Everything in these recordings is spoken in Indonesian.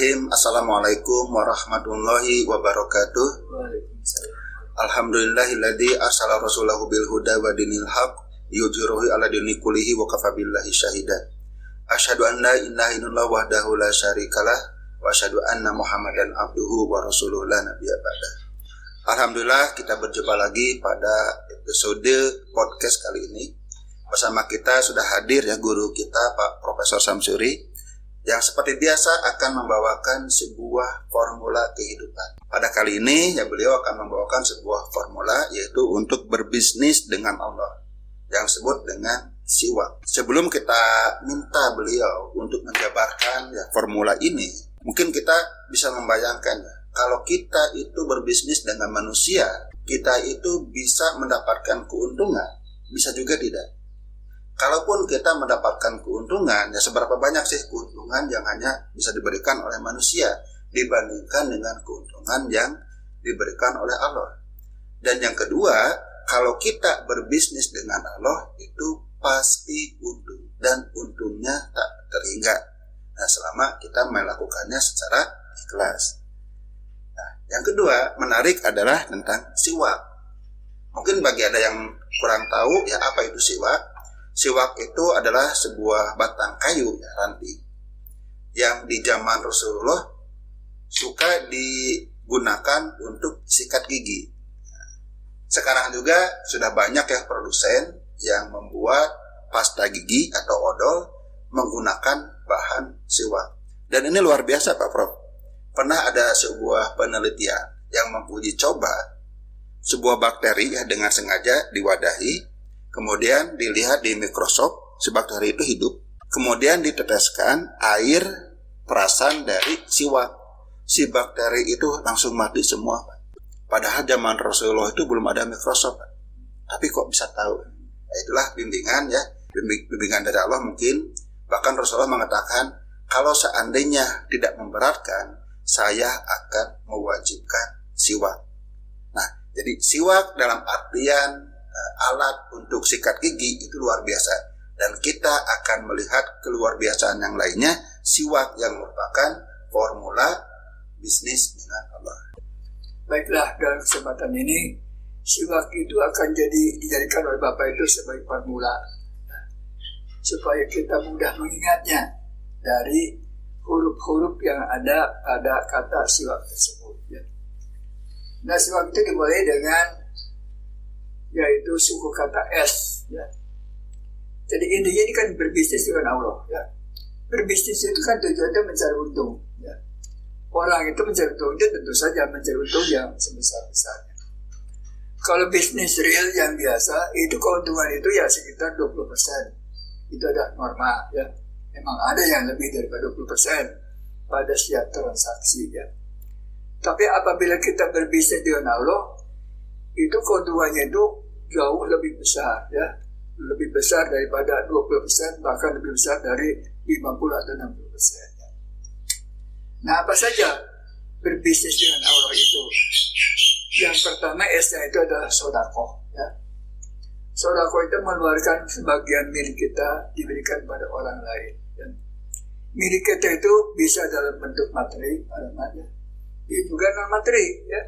Bismillahirrahmanirrahim. Assalamualaikum warahmatullahi wabarakatuh. Alhamdulillahilladzi arsala rasulahu bil huda wa dinil haq yudhhiruhu ala dini kullihi wa kafa billahi syahida. Asyhadu an la ilaha illallah wahdahu la syarikalah wa asyhadu anna Muhammadan abduhu wa rasuluhu la nabiyya ba'da. Alhamdulillah, kita berjumpa lagi pada episode podcast kali ini. Bersama kita sudah hadir ya guru kita Pak Profesor Samsuri, yang seperti biasa akan membawakan sebuah formula kehidupan. Pada kali ini ya beliau akan membawakan sebuah formula, yaitu untuk berbisnis dengan Allah, yang disebut dengan siwak. Sebelum kita minta beliau untuk menjabarkan ya formula ini, mungkin kita bisa membayangkan ya, kalau kita itu berbisnis dengan manusia, kita itu bisa mendapatkan keuntungan, bisa juga tidak. Kalaupun kita mendapatkan keuntungan, ya seberapa banyak sih keuntungan yang hanya bisa diberikan oleh manusia dibandingkan dengan keuntungan yang diberikan oleh Allah. Dan yang kedua, kalau kita berbisnis dengan Allah itu pasti untung, dan untungnya tak terhingga. Nah, selama kita melakukannya secara ikhlas. Nah, yang kedua menarik adalah tentang siwak. Mungkin bagi ada yang kurang tahu ya apa itu siwak. Siwak itu adalah sebuah batang kayu ya, ranting, yang di zaman Rasulullah suka digunakan untuk sikat gigi. Sekarang juga sudah banyak ya produsen yang membuat pasta gigi atau odol menggunakan bahan siwak. Dan ini luar biasa Pak Prof. Pernah ada sebuah penelitian yang menguji coba sebuah bakteri ya dengan sengaja diwadahi, kemudian dilihat di mikroskop si bakteri itu hidup, kemudian diteteskan air perasan dari siwak. Si bakteri itu langsung mati semua. Padahal zaman Rasulullah itu belum ada mikroskop. Tapi kok bisa tahu? Nah, itulah bimbingan ya, bimbingan dari Allah mungkin. Bahkan Rasulullah mengatakan, kalau seandainya tidak memberatkan, saya akan mewajibkan siwak. Nah, jadi siwak dalam artian alat untuk sikat gigi itu luar biasa, dan kita akan melihat keluar biasaan yang lainnya, siwak yang merupakan formula bisnis dengan Allah. Baiklah, dalam kesempatan ini siwak itu akan dijadikan oleh Bapak itu sebagai formula supaya kita mudah mengingatnya dari huruf-huruf yang ada pada kata siwak tersebut ya. Nah, siwak itu dimulai dengan yaitu suku kata S ya. Jadi intinya ini kan berbisnis dengan Allah ya. Berbisnis itu kan tujuannya mencari untung ya. Orang itu mencari untung itu tentu saja mencari untung yang sebesar-besarnya. Kalau bisnis real yang biasa itu keuntungan itu ya sekitar 20%. Itu adalah norma ya. Memang ada yang lebih daripada 20% pada setiap transaksi ya. Tapi apabila kita berbisnis dengan Allah, itu keuntungannya itu jauh lebih besar ya, lebih besar daripada 20%, bahkan lebih besar dari 50 atau 60% ya. Nah, apa saja berbisnis dengan Allah itu? Yang pertama S-nya itu adalah sodako ya. Sodako itu mengeluarkan sebagian milik kita diberikan pada orang lain ya. Milik kita itu bisa dalam bentuk materi, juga non materi ya.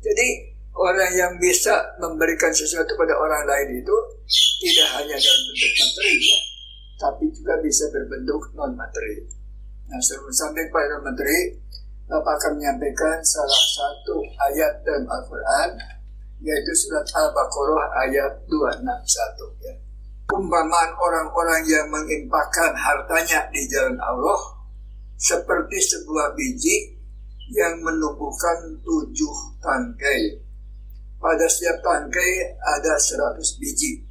Jadi orang yang bisa memberikan sesuatu pada orang lain itu tidak hanya dalam bentuk materi ya, tapi juga bisa berbentuk non materi. Nah, sebelum sampai pada non materi, Bapak akan menyampaikan salah satu ayat dalam Al-Quran, yaitu surat Al-Baqarah ayat 261 ya. Umpamaan orang-orang yang menginfakkan hartanya di jalan Allah seperti sebuah biji yang menumbuhkan 7 tangkai. Pada setiap tangkai ada 100 biji.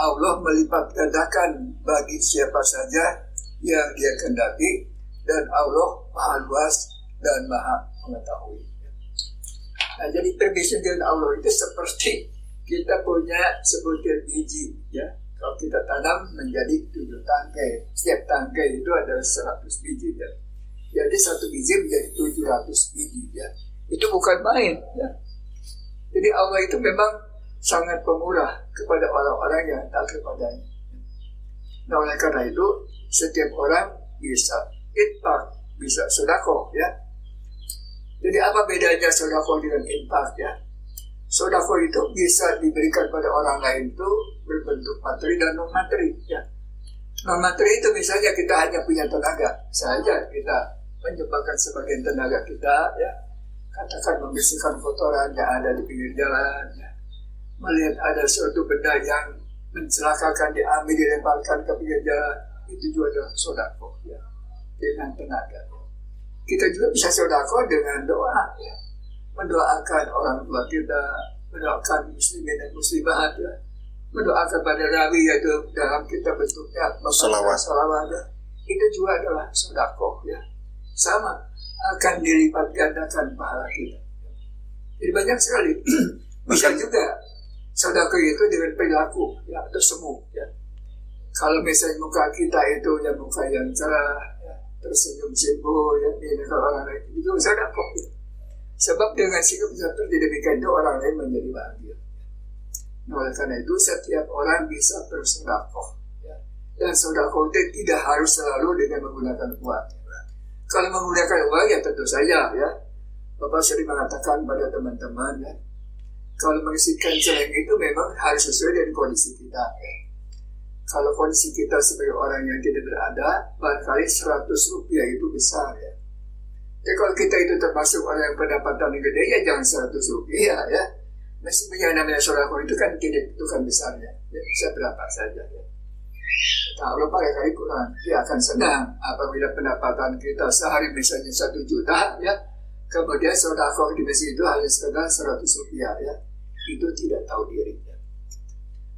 Allah melipat gandakan bagi siapa saja yang Dia kehendaki, dan Allah Maha luas dan Maha mengetahui. Nah, jadi berbisnis dengan Allah itu seperti kita punya sebutir biji ya. Kalau kita tanam menjadi 7 tangkai. Setiap tangkai itu ada 100 biji ya. Jadi satu biji menjadi 700 biji ya. Itu bukan main ya. Jadi Allah itu memang sangat pemurah kepada orang-orang yang taat kepadanya. Nah, oleh karena itu setiap orang bisa infak bisa sedekah ya. Jadi apa bedanya sedekah dengan infak ya? Sedekah itu bisa diberikan pada orang lain itu berbentuk materi dan non materi ya. Non materi itu misalnya kita hanya punya tenaga saja, kita menyumbangkan sebagian tenaga kita ya, katakan membersihkan kotoran yang ada di pinggir jalan ya. Melihat ada suatu benda yang mencelakakan, diambil dilemparkan ke pinggir jalan, itu juga adalah sedekah ya, dengan tenaga. Kita juga bisa sedekah dengan doa ya, mendoakan orang tua kita, mendoakan muslimin dan muslimat ya, mendoakan pada Nabi yaitu dalam kita bentuknya salawat ya. Itu juga adalah sedekah ya, sama akan dilipat gandakan pahala kita. Jadi banyak sekali. Bisa juga sedekah itu dengan perilaku ya, atau semu ya. Kalau misalnya muka kita itu ya muka yang cerah ya, tersenyum simbo ya, ini kalau orang lain itu sedekah ya. Sebab dengan sikap seperti demikian itu orang lain menjadi bahagia. Nah, oleh karena itu setiap orang bisa bersedekah ya. Dan sedekah itu tidak harus selalu dengan menggunakan uang ya. Kalau menggunakan uang ya tentu saja ya, Bapak sering mengatakan pada teman-teman ya, kalau mengisikan celeng itu memang harus sesuai dengan kondisi kita ya. Kalau kondisi kita sebagai orang yang tidak berada, barangkali 100 rupiah itu besar ya. Jadi kalau kita itu termasuk orang yang pendapatan yang gede, ya jangan 100 rupiah ya. Mestinya namanya sedekah itu kan tidak tentukan besarnya ya, bisa berapa saja ya. Kalau barangkali kurang, dia akan senang apabila pendapatan kita sehari misalnya 1 juta ya, kemudian sedekah di masjid itu hanya sekedar 100 rupiah ya, itu tidak tahu diri ya.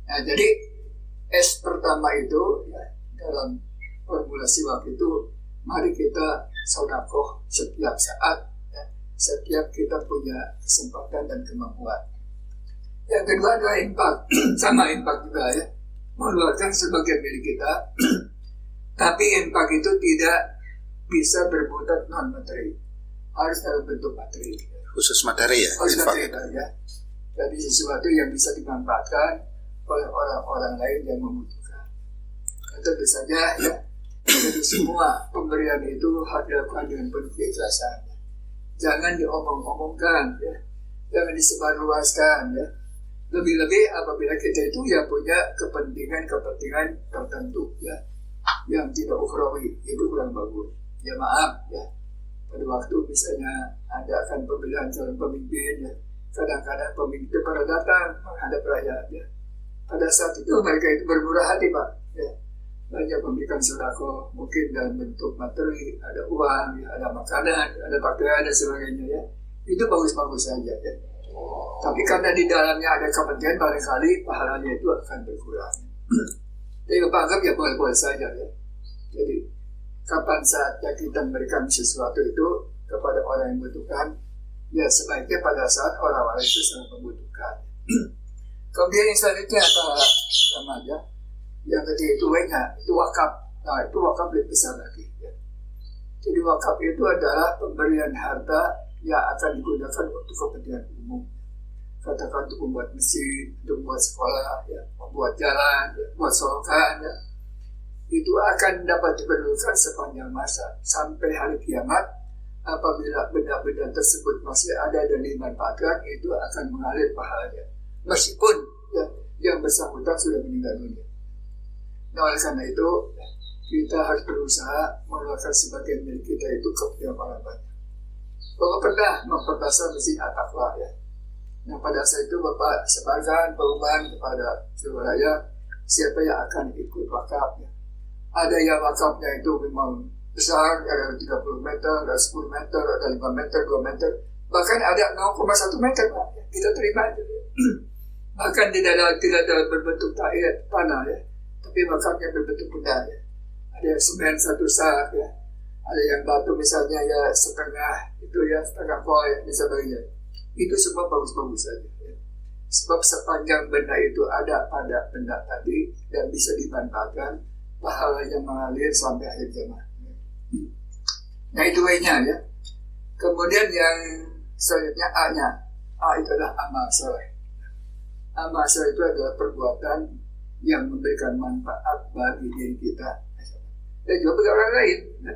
Nah jadi S pertama itu ya, dalam formulasi waktu itu, mari kita sedekah setiap saat ya, setiap kita punya kesempatan dan kemampuan. Yang kedua adalah infak. Sama infak juga ya, mengeluarkan sebagian milik kita. Tapi infak itu tidak bisa berbuat non materi, harus dalam bentuk materi ya. Khusus materi ya, harus infak materi ya. Jadi sesuatu yang bisa dimanfaatkan oleh orang-orang lain yang membutuhkan. Tentu saja ya, jadi semua pemberian itu harus dilakukan dengan penuh keikhlasan. Jangan diomong-omongkan ya, jangan disebarluaskan ya. Lebih-lebih apabila kita itu ya punya kepentingan tertentu ya, yang tidak ukhrawi, itu kurang bagus. Ya maaf ya, pada waktu misalnya ada akan pemilihan calon pemimpin ya, kadang-kadang pemimpin itu pada datang menghadap rakyat ya. Pada saat itu mereka itu bermurah hati Pak ya, banyak memberikan sedekah, mungkin dalam bentuk materi, ada uang ya, ada makanan, ada pakaian dan sebagainya ya. Itu bagus-bagus saja ya. Tapi karena di dalamnya ada kepentingan, barangkali pahalanya itu akan berkurang. Jadi anggap ya boleh-boleh saja ya. Jadi kapan saatnya kita memberikan sesuatu itu kepada orang yang membutuhkan, ya sebaiknya pada saat orang-orang itu sangat membutuhkan. Kemudian yang selanjutnya apa namanya? Yang ketiga itu itu wakaf. Nah itu wakaf lebih besar lagi ya. Jadi wakaf itu adalah pemberian harta yang akan digunakan untuk kepentingan umum. Katakan untuk membuat masjid, untuk membuat sekolah, ya, membuat jalan, ya, membuat solokan, ya. Itu akan dapat diperlukan sepanjang masa sampai hari kiamat. Apabila benda-benda tersebut masih ada dan dimanfaatkan, itu akan mengalir pahalanya. Meskipun ya, yang bersangkutan sudah meninggal dunia. Nah oleh karena itu kita harus berusaha mengeluarkan sebagian milik kita itu kepada orang banyak. Bapak pernah memperbesar masjid At-Taqwa ya. Nah pada saat itu Bapak sebarkan pengumuman kepada seluruh rakyat siapa yang akan ikut wakaf ya. Ada yang wakafnya itu memang besar, ada 30 meter, ada 10 meter, ada 5 meter, 2 meter, bahkan ada 0,1 meter Pak. Kita terima aja ya. Bahkan tidak ada berbentuk tanah ya, tapi wakafnya berbentuk benda ya. Ada yang semen 1 sak ya, ada yang batu misalnya ya setengah itu ya, setengah koi dan sebagainya. Itu semua bagus-bagus saja ya. Sebab sepanjang benda itu ada pada benda tadi dan bisa dimanfaatkan, pahalanya mengalir sampai akhir zaman. Nah itu W-nya ya. Kemudian yang selanjutnya A-nya. A itu adalah amal soleh. Amal soleh itu adalah perbuatan yang memberikan manfaat bagi diri kita dan juga bagi orang lain ya.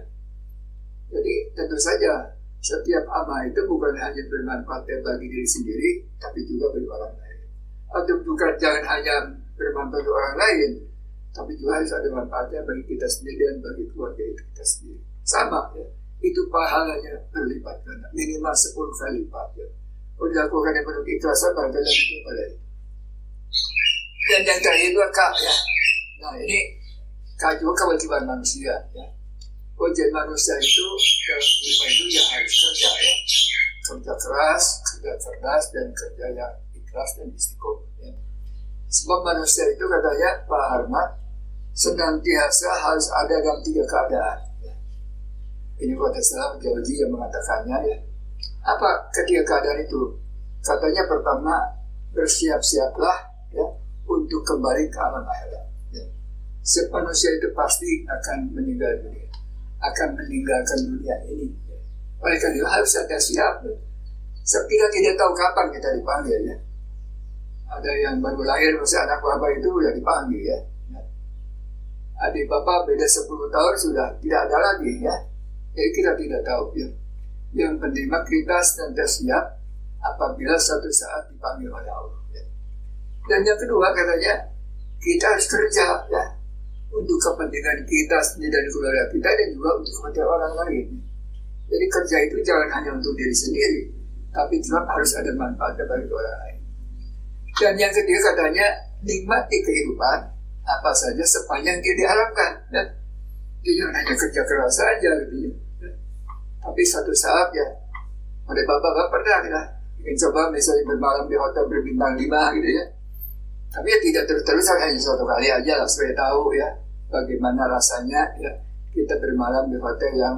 Jadi tentu saja setiap amal itu bukan hanya bermanfaat bagi diri sendiri, tapi juga bagi orang lain. Atau bukan jangan hanya bermanfaat bagi orang lain, tapi juga harus ada manfaatnya bagi kita sendiri dan bagi keluarga kita sendiri. Sama ya, itu pahalanya berlipat ganda, minimal 10 kali lipat ya. Kalau dilakukan yang penuh keikhlasan, barangkali lebih pada itu. Dan yang terakhir itu Kak ya. Nah ini Kak juga kewajiban manusia ya. Kewajiban manusia itu dalam kehidupan itu ya harus kerja ya. Kerja keras, kerja cerdas, dan kerja yang ikhlas dan istiqomah ya. Sebab manusia itu katanya Pak Ahmad senantiasa harus ada dalam 3 keadaan ya. Ini kata salah Jauzi yang mengatakannya ya. Apa ketiga keadaan itu? Katanya pertama, bersiap-siaplah ya untuk kembali ke alam akhirat ya. Setiap manusia itu pasti akan meninggal dunia, akan meninggalkan dunia ini ya. Oleh karena itu harus ada siap ya. Kita tidak tahu kapan kita dipanggil ya. Ada yang baru lahir masih anak bapak itu sudah dipanggil ya. Adik bapak beda 10 tahun sudah tidak ada lagi ya. Jadi kita tidak tahu ya. Yang penting kita senantiasa siap apabila suatu saat dipanggil oleh Allah ya. Dan yang kedua katanya kita harus kerja ya untuk kepentingan kita sendiri dan keluarga kita, dan juga untuk kepentingan orang lain. Jadi kerja itu jangan hanya untuk diri sendiri, tapi juga harus ada manfaatnya bagi orang lain. Dan yang ketiga katanya nikmati kehidupan apa saja sepanjang dia diharapkan ya. Jangan hanya kerja keras saja gitu ya. Tapi satu saat ya, ada bapak pernah kita ingin coba misalnya bermalam di hotel berbintang 5 gitu ya. Tapi ya tidak terus-terusan, hanya suatu kali aja lah supaya tahu ya bagaimana rasanya ya kita bermalam di hotel yang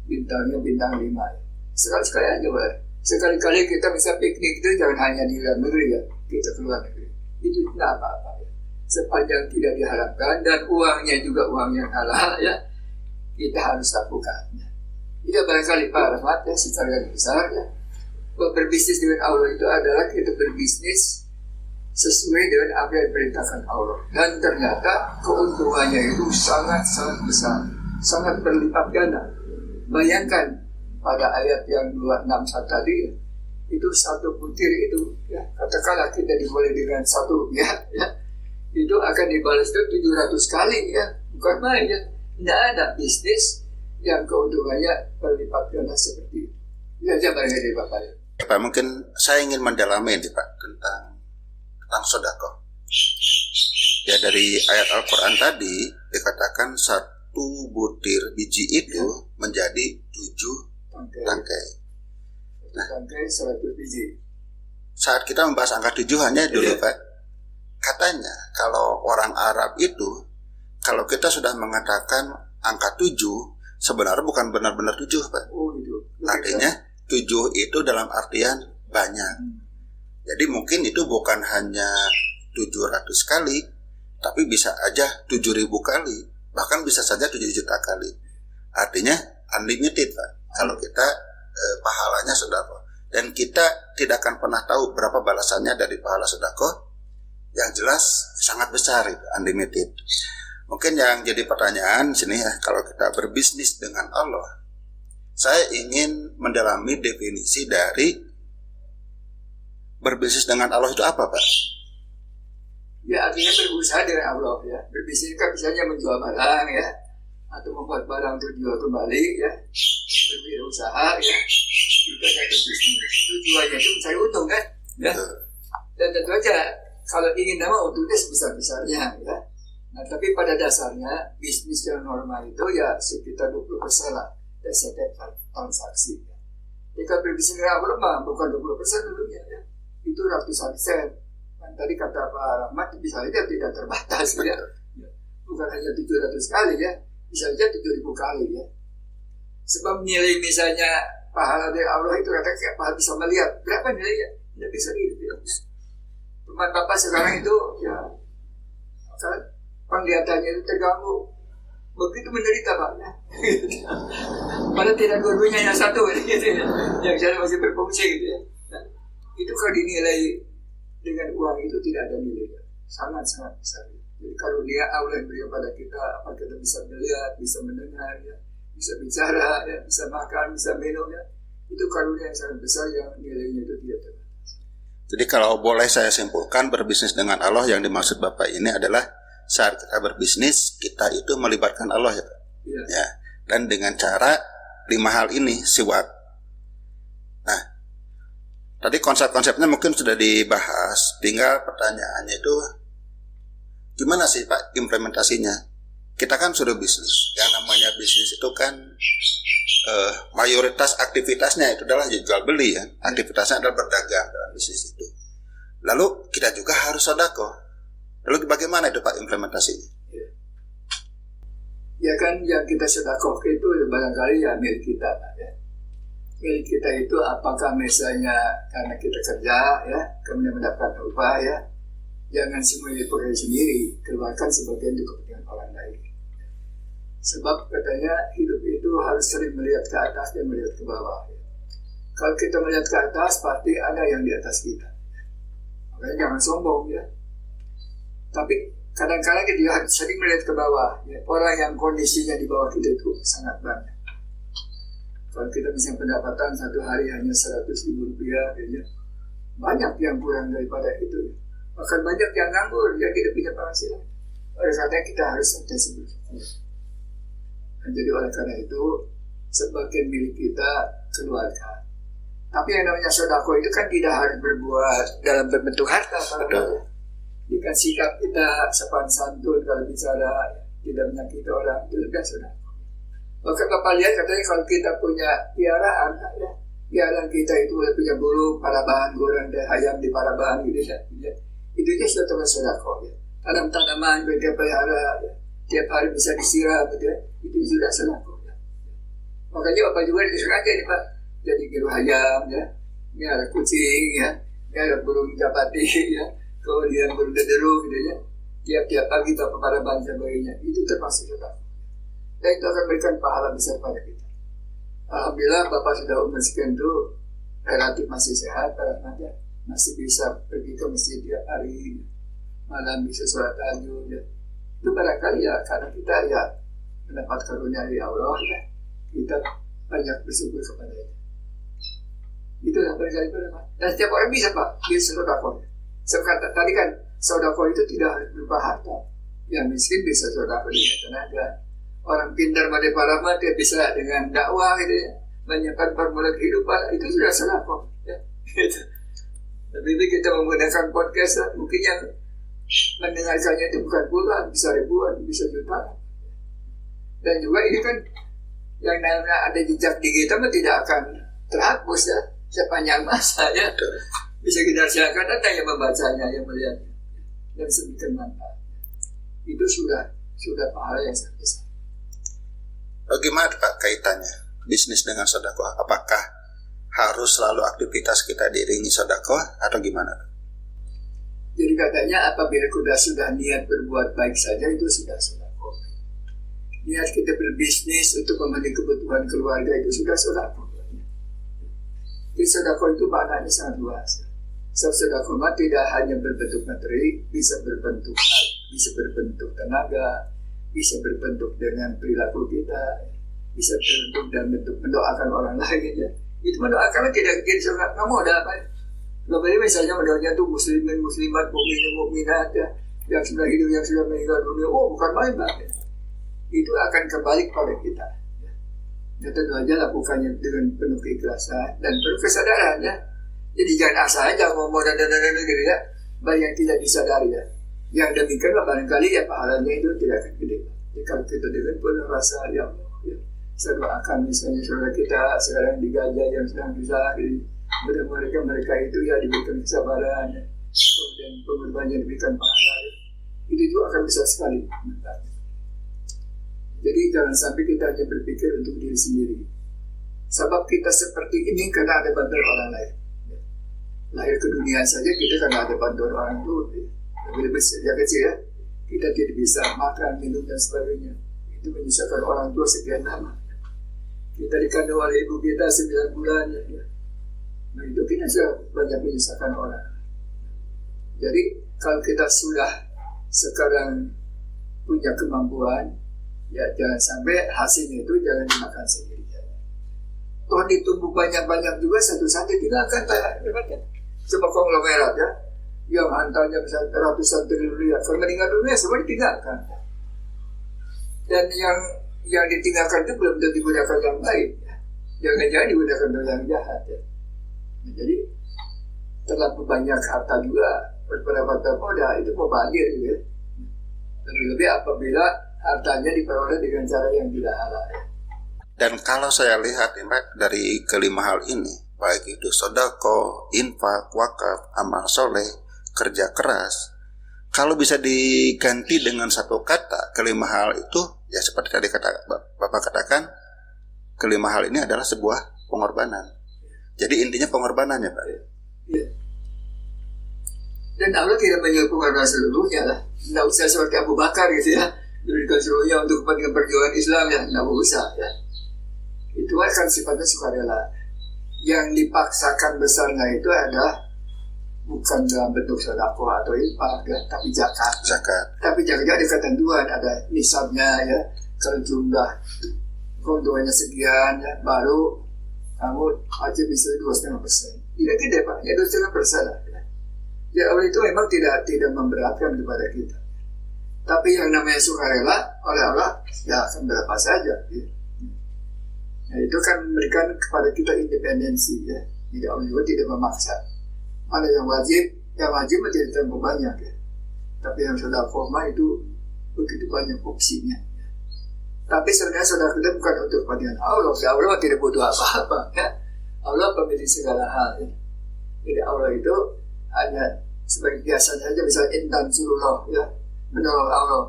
bintangnya bintang 5 ya. Sekali-sekali aja boleh. Sekali-kali kita bisa piknik itu jangan hanya di dalam negeri ya, kita keluar negeri. Itu tidak apa-apa ya. Sepanjang tidak diharapkan dan uangnya juga uang yang halal ya, kita harus lakukan. Tidak barangkali Pak Rahmat ya secara besar ya, berbisnis dengan Allah itu adalah kita berbisnis sesuai dengan apa yang diperintahkan Allah, dan ternyata keuntungannya itu sangat-sangat besar, sangat berlipat ganda. Bayangkan pada ayat yang 261 tadi ya, itu 1 butir itu ya, katakanlah kita dimulai dengan 1 rupiah ya, itu akan dibalas itu 700 kali ya, bukan main ya. Tidak ada bisnis yang keuntungannya berlipat ganda seperti itu. Itu aja barangkali Bapak ya. Pak, mungkin saya ingin mendalami ini Pak tentang sedekah. Ya dari ayat Al-Quran tadi dikatakan 1 butir biji itu menjadi 7 tangkai. Tangkai 100 biji. Saat kita membahas angka 7 hanya dulu Pak, katanya kalau orang Arab itu, kalau kita sudah mengatakan angka 7, sebenarnya bukan benar-benar 7 Pak. Oh gitu. Artinya 7 itu dalam artian banyak. Jadi mungkin itu bukan hanya 700 kali, tapi bisa aja 7.000 kali, bahkan bisa saja 7 juta kali. Artinya unlimited Pak. Kalau kita pahalanya sedekah, dan kita tidak akan pernah tahu berapa balasannya dari pahala sedekah. Yang jelas sangat besar itu, unlimited. Mungkin yang jadi pertanyaan sini ya, kalau kita berbisnis dengan Allah, saya ingin mendalami definisi dari berbisnis dengan Allah itu apa Pak? Ya artinya berusaha dengan Allah ya. Berbisnis kan misalnya menjual barang ya, atau membuat barang untuk dijual kembali ya, berusaha ya, juga ada berbisnis. Tujuannya itu mencari untung kan ya. Dan tentu aja kalau ingin nama untungnya sebesar-besarnya ya. Nah, tapi pada dasarnya bisnis yang normal itu ya sekitar 20% lah dari setiap transaksi. Ya. Jika berbisnis dengan Allah bukan 20% dulunya ya, itu ratusan sen. Dan tadi kata Pak Rahmat bisa saja tidak terbatas ya. Bukan hanya 700 kali ya, bisa saja 7.000 kali ya. Sebab nilai misalnya pahala dari Allah itu katakan Pak bisa melihat berapa nilainya, tidak bisa dilihat. Ya. Teman Bapak sekarang itu ya kan penglihatannya itu terganggu, begitu menderita Pak ya. Padahal tidak dua-duanya yang satu gitu ya, yang sana masih berfungsi gitu ya. Nah, itu kalau dinilai dengan uang itu tidak ada nilainya, sangat-sangat besar. Jadi karunia Allah yang berikan pada kita, apa kita bisa melihat, bisa mendengar ya, bisa bicara, ya, bisa makan, bisa minum, ya. Itu karunia yang sangat besar yang nilainya itu tidak terbatas. Jadi kalau boleh saya simpulkan, berbisnis dengan Allah yang dimaksud Bapak ini adalah saat kita berbisnis, kita itu melibatkan Allah ya Pak. Ya. Ya. Dan dengan cara 5 hal ini, siwak. Nah, tadi konsep-konsepnya mungkin sudah dibahas, tinggal pertanyaannya itu gimana sih Pak implementasinya? Kita kan sudah bisnis, yang namanya bisnis itu kan mayoritas aktivitasnya itu adalah jual beli ya, aktivitasnya adalah berdagang dalam bisnis itu. Lalu kita juga harus sedekah. Lalu bagaimana itu Pak implementasinya? Ya kan yang kita sedekah itu barangkali ya milik kita Pak ya. Milik kita itu apakah misalnya karena kita kerja ya, kemudian mendapatkan upah ya, jangan semuanya dipakai sendiri, keluarkan sebagian untuk kepentingan orang lain. Sebab katanya hidup itu harus sering melihat ke atas dan melihat ke bawah. Kalau kita melihat ke atas, pasti ada yang di atas kita. Makanya jangan sombong ya. Tapi kadang-kadang kita harus sering melihat ke bawah. Ya. Orang yang kondisinya di bawah kita itu sangat banyak. Kalau kita misalnya pendapatan satu hari hanya 100.000 rupiah, ya, banyak yang kurang daripada itu. Bahkan banyak yang nganggur, yang tidak punya penghasilan. Oleh karena kita harus sentiasa bersyukur. Jadi oleh karena itu sebagian milik kita keluarga. Tapi yang namanya sedekah itu kan tidak harus berbuat dalam bentuk harta. Jika sikap kita sopan santun kalau bicara tidak menyakiti orang itu sudah sedekah. Bahkan Bapak lihat katanya kalau kita punya piaraan ya, piaraan kita itu punya burung, paraban, goreng, dan ayam di paraban gitu ya. Itu aja sudah termasuk sedekah ya. Tanam-tanaman kita pelihara ya. Tiap hari bisa disiram gitu ya. Itu sudah sedekah ya. Makanya Bapak juga disengaja nih Pak, jadi giru ayam ya, miara kucing ya, miara burung japati ya, kemudian burung dederu gitu ya. Tiap-tiap pagi Bapak paraban sebagainya, itu termasuk sedekah. Dan itu akan memberikan pahala besar pada kita. Alhamdulillah Bapak sudah umur sekian itu relatif masih sehat, masih bisa pergi ke masjid tiap hari, malam bisa sholat tahajud ya. Itu barangkali ya karena kita ya mendapat karunia dari Allah ya, kita banyak bersyukur kepadanya. Itulah barangkali Pak. Dan setiap orang bisa Pak, bisa sedekah. Seperti tadi kan sedekah itu tidak harus berupa harta. Yang miskin bisa sedekah dengan tenaga. Orang pintar pada para mati bisa dengan dakwah gitu ya, menyiapkan formula kehidupan, itu sudah sedekah ya. Gitu. Tapi kita menggunakan podcast mungkin yang mendengarkannya itu bukan puluhan, bisa ribuan, bisa jutaan. Dan juga ini kan yang namanya ada jejak digital tidak akan terhapus ya sepanjang masa ya. Bisa kita silakan ada yang membacanya, yang melihatnya dan sedemikian manfaat. Itu sudah pahala yang sangat besar. Bagaimana Pak kaitannya bisnis dengan sedekah? Apakah harus selalu aktivitas kita diiringi sedekah atau gimana? Jadi katanya apabila kita sudah niat berbuat baik saja itu sudah sedekah. Niat kita berbisnis untuk memenuhi kebutuhan keluarga itu sudah sedekah. Jadi sedekah itu maknanya sangat luas. Sebab sedekah tidak hanya berbentuk materi, bisa berbentuk hal, bisa berbentuk tenaga, bisa berbentuk dengan perilaku kita, bisa berbentuk dan bentuk mendoakan orang lain ya. Itu mendoakan tidak jadi sangat kamu ada apa? Kalau misalnya mendoakan tuh muslimin, muslimat, mukminin, mukminat ya, yang sudah hidup, yang sudah meninggal dunia, bukan main banget. Itu akan kembali kepada kita. Ya tentu aja lakukannya dengan penuh keikhlasan dan penuh kesadaran ya. Jadi jangan asal aja ngomong dan gitu ya, banyak yang tidak disadari ya. Yang demikianlah barangkali ya pahalanya itu tidak akan gede. Jadi kalau kita dengan penuh rasa ya Allah ya, saya doakan misalnya saudara kita sekarang di Gajah yang sedang susah gitu. Mudah-mudahan mereka itu ya diberikan kesabaran ya. Dan pengorbanannya diberikan pahala ya. Itu juga akan besar sekali manfaatnya. Jadi jangan sampai kita hanya berpikir untuk diri sendiri. Sebab kita seperti ini karena ada bantuan orang lain ya. Lahir ke dunia saja kita karena ada bantuan orang tua ya. Lebih sejak kecil ya, kita tidak bisa makan, minum dan sebagainya. Itu menyusahkan orang tua sekian lama. Kita dikandung oleh ibu kita 9 bulan ya. Nah itu kita sudah banyak menyusahkan orang. Jadi kalau kita sudah sekarang punya kemampuan, Ya jangan sampai hasilnya itu jangan dimakan sendiri. Toh ditumbuh banyak-banyak juga satu saat ditinggalkan kayak coba konglomerat ya, yang hartanya bisa ratusan triliun, kalau meninggal dunia semua ditinggalkan. Dan yang ditinggalkan itu belum tentu digunakan yang baik, ya. Jangan-jangan digunakan untuk yang jahat ya. Nah, jadi terlalu banyak harta juga berpendapat termoda itu mubazir gitu ya. Lebih-lebih apabila hartanya diperoleh dengan cara yang tidak halal ya. Dan kalau saya lihat Pak, dari kelima hal ini, baik itu sodako, infak, wakaf, amal soleh, kerja keras, kalau bisa diganti dengan satu kata, kelima hal itu, ya seperti tadi Bapak katakan, kelima hal ini adalah sebuah pengorbanan. Jadi intinya pengorbanannya Pak. Ya. Dan Allah tidak menyuruh pengorbanan seluruhnya lah. Tidak usah seperti Abu Bakar gitu ya, diberikan seluruhnya untuk kepentingan perjuangan Islam ya, tidak usah ya. Itu akan sifatnya sukarela. Yang dipaksakan besarnya itu adalah bukan dalam bentuk sedekah atau infak ya, tapi zakat. Tapi zakatnya ada ketentuan, ada nisabnya ya. Kalau jumlah keuntungannya sekian ya, baru kamu wajib bisa 2,5%. Tidak gede Pak, ya 2,5% lah. Ya Allah itu memang tidak memberatkan kepada kita. Tapi yang namanya sukarela oleh Allah ya akan berapa saja. Ya. Nah itu kan memberikan kepada kita independensi ya. Tidak Allah juga tidak memaksa. Mana yang wajib tidak terlalu banyak ya. Tapi yang sudah formal itu begitu banyak opsinya. Ya. Tapi sebenarnya saudara kita bukan untuk kepentingan Allah. Ya Allah tidak butuh apa-apa ya. Allah pemilik segala hal ya. Jadi Allah itu hanya sebagai biasanya saja bisa intan surullah ya, menolong Allah.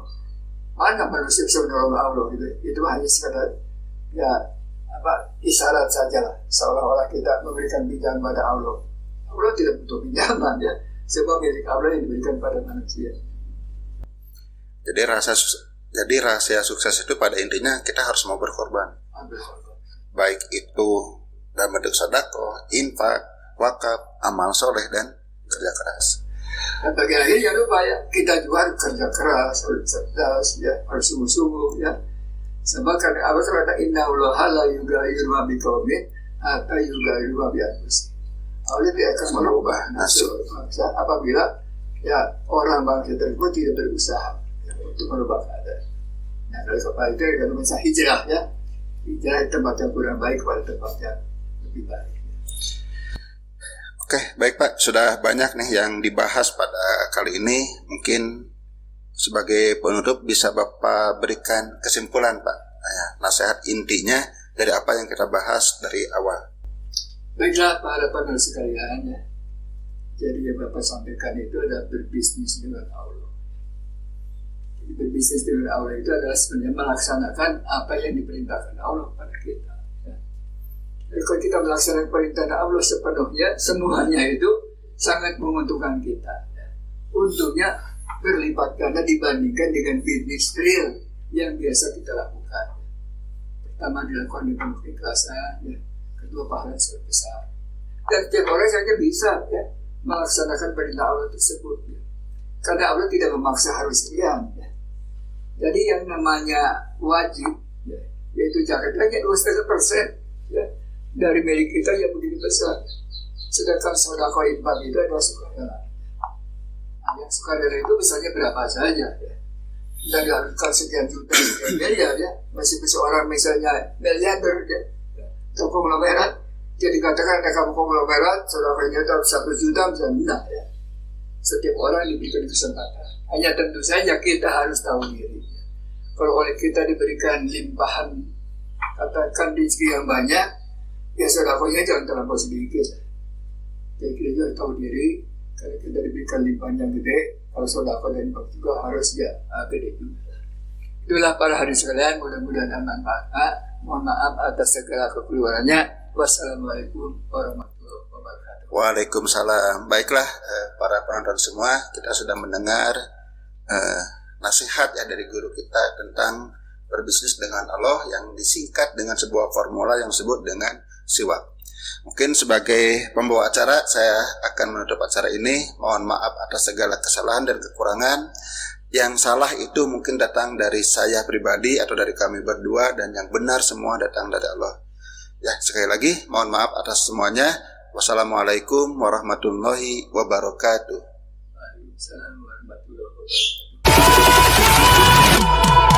Mana manusia bisa menolong Allah gitu. Itu hanya sekadar ya isyarat saja lah, seolah-olah kita memberikan pinjaman pada Allah. Allah tidak butuh pinjaman ya, semua milik Allah yang diberikan pada manusia. Jadi rahasia sukses itu pada intinya kita harus mau berkorban. Baik itu dalam bentuk sedekah, infak, wakaf, amal soleh dan kerja keras. Dan bagian akhir jangan lupa ya, kita juga harus kerja keras, harus cerdas ya, harus sungguh-sungguh ya. Sebab karena Allah kata inna allaha la yughayyiru ma biqaumin hatta yughayyiru ma bi anfusihim. Allah tidak akan merubah nasib bangsa apabila ya orang bangsa tersebut tidak berusaha ya, untuk merubah keadaan. Nah dari sebab itu kita bisa hijrah ya, hijrah di tempat yang kurang baik kepada tempat yang lebih baik. Oke, baik Pak, sudah banyak nih yang dibahas pada kali ini. Mungkin sebagai penutup bisa Bapak berikan kesimpulan Pak, nasihat intinya dari apa yang kita bahas dari awal. Baiklah para pendengar sekalian ya. Jadi yang Bapak sampaikan itu adalah berbisnis dengan Allah. Jadi berbisnis dengan Allah itu adalah sebenarnya melaksanakan apa yang diperintahkan Allah pada kita. Ya. Jadi kalau kita melaksanakan perintah Allah sepenuhnya, semuanya itu sangat menguntungkan kita. Ya. Untungnya berlipat ganda dibandingkan dengan bisnis real yang biasa kita lakukan. Pertama dilakukan dengan keikhlasan, ya. Kedua pahala yang sangat besar. Dan setiap orang saja bisa ya melaksanakan perintah Allah tersebut. Ya. Karena Allah tidak memaksa harus sekian. Ya. Jadi yang namanya wajib, ya, yaitu zakat hanya 2,5% ya, dari milik kita yang begitu besar. Sedangkan sedekah infak itu adalah sukarela. Yang sukarela itu misalnya berapa saja ya. Dan diharuskan sekian juta, sekian miliar ya. Masih seorang misalnya miliarder ya. Atau konglomerat, jadi katakan ada kamu konglomerat, saudaranya itu 1 juta misalnya ya. Setiap orang diberikan kesempatan. Hanya tentu saja kita harus tahu diri. Kalau oleh kita diberikan limpahan, katakan rezeki yang banyak, ya saudaranya jangan terlampau sedikit. Jadi kita juga tahu diri. Kalau kita diberikan limpahan yang gede, kalau sodako dan infak juga harus ya gede juga. Itulah para hadirin sekalian, mudah-mudahan bermanfaat. Mohon maaf atas segala kekeliruannya. Wassalamualaikum warahmatullahi wabarakatuh. Waalaikumsalam. Baiklah para penonton semua, kita sudah mendengar nasihat ya dari guru kita tentang berbisnis dengan Allah yang disingkat dengan sebuah formula yang disebut dengan siwak. Mungkin sebagai pembawa acara, saya akan menutup acara ini. Mohon maaf atas segala kesalahan dan kekurangan. Yang salah itu mungkin datang dari saya pribadi atau dari kami berdua, dan yang benar semua datang dari Allah. Ya, sekali lagi mohon maaf atas semuanya. Wassalamualaikum warahmatullahi wabarakatuh. Waalaikumsalam warahmatullahi wabarakatuh.